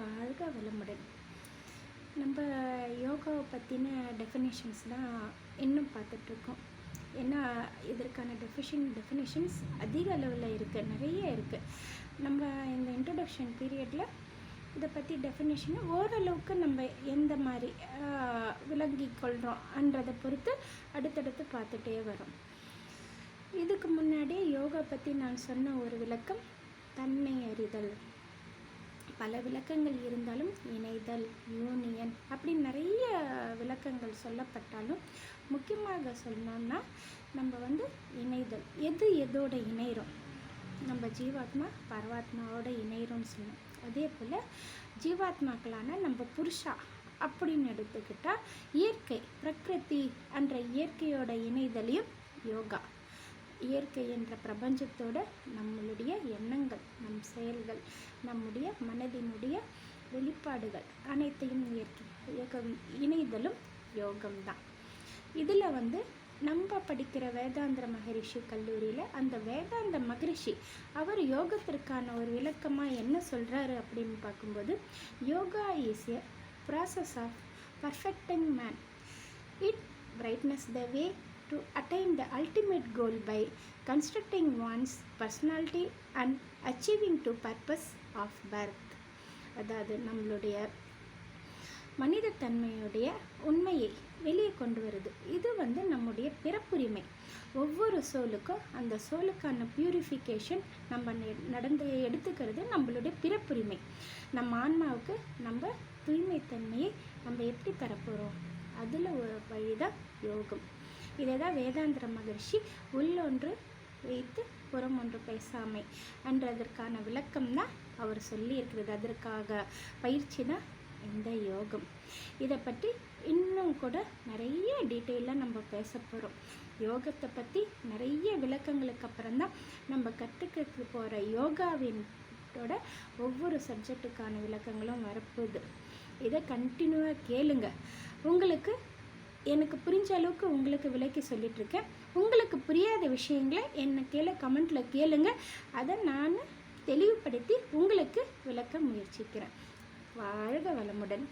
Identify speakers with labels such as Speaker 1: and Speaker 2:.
Speaker 1: வாழ்க வளமுடன். நம்ம யோகாவை பற்றின டெஃபினேஷன்ஸ் தான் இன்னும் பார்த்துட்ருக்கோம். ஏன்னா இதற்கான டெஃபினேஷன்ஸ் அதிக அளவில் இருக்குது, நிறைய இருக்குது. நம்ம இந்த இன்ட்ரொடக்ஷன் பீரியடில் இதை பற்றி டெஃபினேஷனை ஓரளவுக்கு நம்ம எந்த மாதிரி விளங்கிக் கொள்கிறோம்ன்றதை பொறுத்து அடுத்தடுத்து பார்த்துட்டே வரோம். இதுக்கு முன்னாடியே யோகா பற்றி நான் சொன்ன ஒரு விளக்கம் தன்னை அறிதல். பல விளக்கங்கள் இருந்தாலும் இணைதல், யூனியன் அப்படி நிறைய விளக்கங்கள் சொல்லப்பட்டாலும் முக்கியமாக சொன்னோம்னா நம்ம இணைதல். எதோட இணைகிறோம்? நம்ம ஜீவாத்மா பரமாத்மாவோட இணைகிறோம்னு சொல்லணும். அதே போல் ஜீவாத்மாக்களான நம்ம புருஷா அப்படின்னு எடுத்துக்கிட்டால் இயற்கை, பிரகிருதி என்ற இயற்கையோட இணைதலையும் யோகா. இயற்கை என்ற பிரபஞ்சத்தோட நம்மளுடைய எண்ணங்கள், நம் செயல்கள், நம்முடைய மனதினுடைய வெளிப்பாடுகள் அனைத்தையும் இணைதலும் யோகம்தான். இதில் நம்ம படிக்கிற வேதாந்திர மகரிஷி கல்லூரியில் அந்த வேதாந்த மகரிஷி அவர் யோகத்திற்கான ஒரு விளக்கமாக என்ன சொல்கிறாரு அப்படின்னு பார்க்கும்போது, yoga is a process of perfecting man. It brightness the way to attain the ultimate goal by constructing one's personality and achieving to purpose of birth. அதாவது நம்மளுடைய மனிதத்தன்மையுடைய உண்மையை வெளியே கொண்டு வருது. இது நம்முடைய பிறப்புரிமை. ஒவ்வொரு சோலுக்கும் அந்த சோலுக்கான பியூரிஃபிகேஷன் நம்ம எடுத்துக்கிறது நம்மளுடைய பிறப்புரிமை. நம்ம ஆன்மாவுக்கு நம்ம தூய்மைத்தன்மையை நம்ம எப்படி பெறப்போகிறோம்? அதில் ஒரு வழிதான் யோகம். இதை தான் வேதாந்திர மகரிஷி உள்ளொன்று வைத்து புறம் ஒன்று பேசாமை என்றதற்கான விளக்கம் தான் அவர் சொல்லியிருக்கிறது. அதற்காக பயிற்சி தான் இந்த யோகம். இதை பற்றி இன்னும் கூட நிறைய டீட்டெயிலாக நம்ம பேச போகிறோம். யோகத்தை பற்றி நிறைய விளக்கங்களுக்கு அப்புறம்தான் நம்ம கற்றுக்கிட்டு போகிற யோகாவினோட ஒவ்வொரு சப்ஜெக்டுக்கான விளக்கங்களும் வரப்போகுது. இதை கண்டினியூவாக கேளுங்க. உங்களுக்கு எனக்கு புரிஞ்ச அளவுக்கு உங்களுக்கு விளக்கி சொல்லிகிட்ருக்கேன். உங்களுக்கு புரியாத விஷயங்களை என்னை கமெண்ட்டில் கேளுங்க. அதை நான் தெளிவுபடுத்தி உங்களுக்கு விளக்க முயற்சிக்கிறேன். வாழ்க வளமுடன்.